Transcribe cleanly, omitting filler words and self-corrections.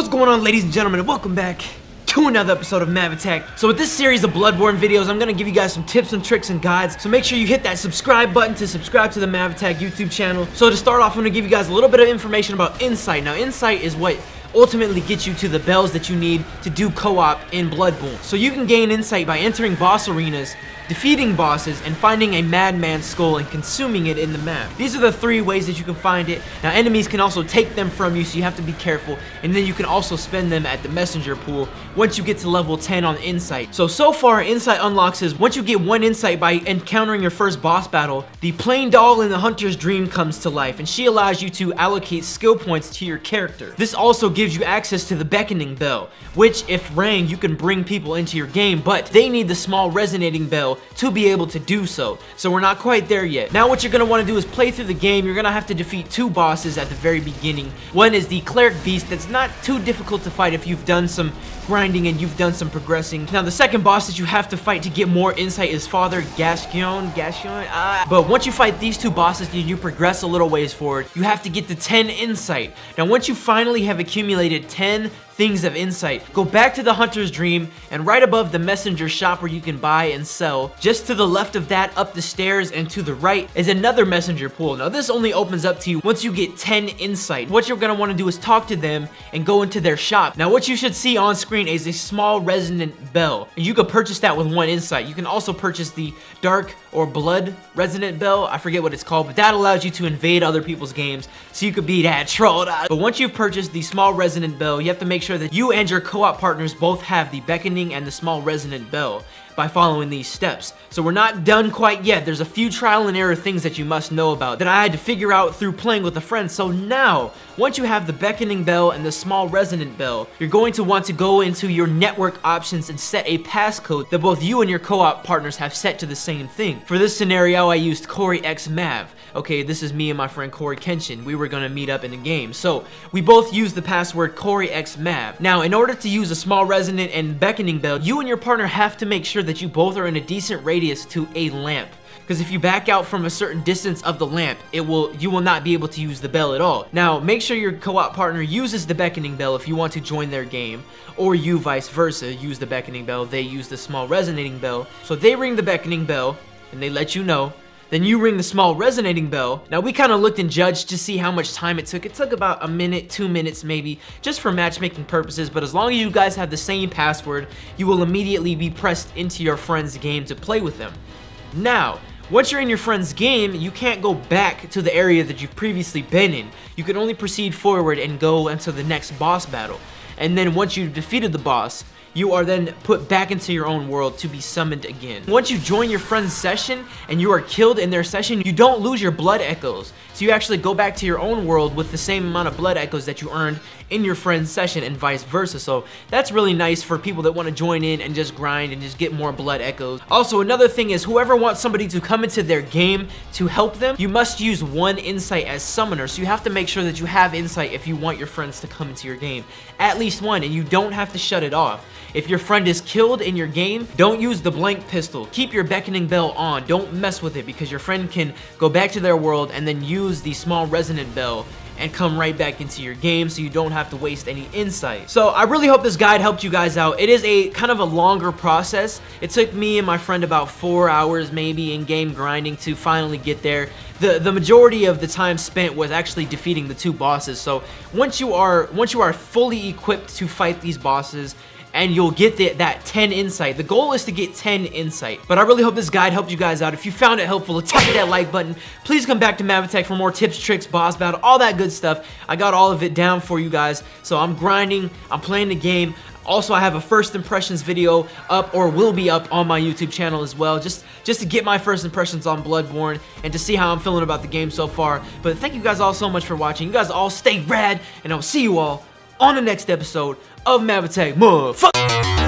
What's going on, ladies and gentlemen, and welcome back to another episode of MavAttack. So with this series of Bloodborne videos, I'm gonna give you guys some tips and tricks and guides. So make sure you hit that subscribe button to subscribe to the MavAttack YouTube channel. So to start off, I'm gonna give you guys a little bit of information about Insight. Now, Insight is what ultimately gets you to the bells that you need to do co-op in Bloodborne. So you can gain insight by entering boss arenas, defeating bosses, and finding a madman's skull and consuming it in the map. These are the three ways that you can find it. Now, enemies can also take them from you, so you have to be careful, and then you can also spend them at the messenger pool once you get to level 10 on Insight. So far, Insight unlocks is once you get one insight by encountering your first boss battle, the plain doll in the hunter's dream comes to life, and she allows you to allocate skill points to your character. This also gives you access to the Beckoning bell, which, if rang, you can bring people into your game, but they need the small resonating bell to be able to do so. So we're not quite there yet. Now what you're going to want to do is play through the game. You're going to have to defeat two bosses at the very beginning. One is the Cleric Beast that's not too difficult to fight if you've done some grinding and you've done some progressing. Now the second boss that you have to fight to get more insight is Father Gascoigne. But once you fight these two bosses and you progress a little ways forward, you have to get the 10 insight. Now once you finally have accumulated 10 things of insight, go back to the hunter's dream, and right above the messenger shop where you can buy and sell, just to the left of that, up the stairs and to the right, is another messenger pool. Now this only opens up to you once you get 10 insight. What you're gonna want to do is talk to them and go into their shop. Now what you should see on screen is a small resonant bell, and you can purchase that with one insight. You can also purchase the dark or blood resonant bell, I forget what it's called, but that allows you to invade other people's games, so you could be that trolled. But once you've purchased the small resonant bell, you have to make sure that you and your co-op partners both have the Beckoning and the small resonant bell by following these steps. So we're not done quite yet. There's a few trial and error things that you must know about that I had to figure out through playing with a friend. So now, once you have the Beckoning bell and the small resonant bell, you're going to want to go into your network options and set a passcode that both you and your co-op partners have set to the same thing. For this scenario, I used Corey x Mav. Okay, this is me and my friend Corey Kenshin. We were gonna meet up in the game. So we both used the password Corey x Mav. Now, in order to use a small resonant and Beckoning bell, you and your partner have to make sure that you both are in a decent radius to a lamp. Because if you back out from a certain distance of the lamp, you will not be able to use the bell at all. Now, make sure your co-op partner uses the Beckoning bell if you want to join their game, or you vice versa, use the Beckoning bell, they use the small resonating bell. So they ring the Beckoning bell, and they let you know. Then you ring the small resonating bell. Now we kind of looked and judged to see how much time it took. It took about a minute, 2 minutes maybe, just for matchmaking purposes, but as long as you guys have the same password, you will immediately be pressed into your friend's game to play with them. Now, once you're in your friend's game, you can't go back to the area that you've previously been in. You can only proceed forward and go into the next boss battle. And then once you've defeated the boss, you are then put back into your own world to be summoned again. Once you join your friend's session and you are killed in their session, you don't lose your blood echoes. So you actually go back to your own world with the same amount of blood echoes that you earned in your friend's session and vice versa. So that's really nice for people that want to join in and just grind and just get more blood echoes. Also, another thing is whoever wants somebody to come into their game to help them, you must use one insight as summoner. So you have to make sure that you have insight if you want your friends to come into your game. At least one, and you don't have to shut it off. If your friend is killed in your game, don't use the blank pistol. Keep your Beckoning bell on. Don't mess with it because your friend can go back to their world and then use the small resonant bell and come right back into your game, so you don't have to waste any insight. So I really hope this guide helped you guys out. It is a kind of a longer process. It took me and my friend about 4 hours maybe in game grinding to finally get there. The majority of the time spent was actually defeating the two bosses. So once you are fully equipped to fight these bosses, and you'll get that 10 insight. The goal is to get 10 insight. But I really hope this guide helped you guys out. If you found it helpful, tap that like button. Please come back to MavAttack for more tips, tricks, boss battle, all that good stuff. I got all of it down for you guys. So I'm grinding, I'm playing the game. Also, I have a first impressions video up, or will be up, on my YouTube channel as well, just to get my first impressions on Bloodborne and to see how I'm feeling about the game so far. But thank you guys all so much for watching. You guys all stay rad, and I'll see you all on the next episode of MavAttack. Motherfucker!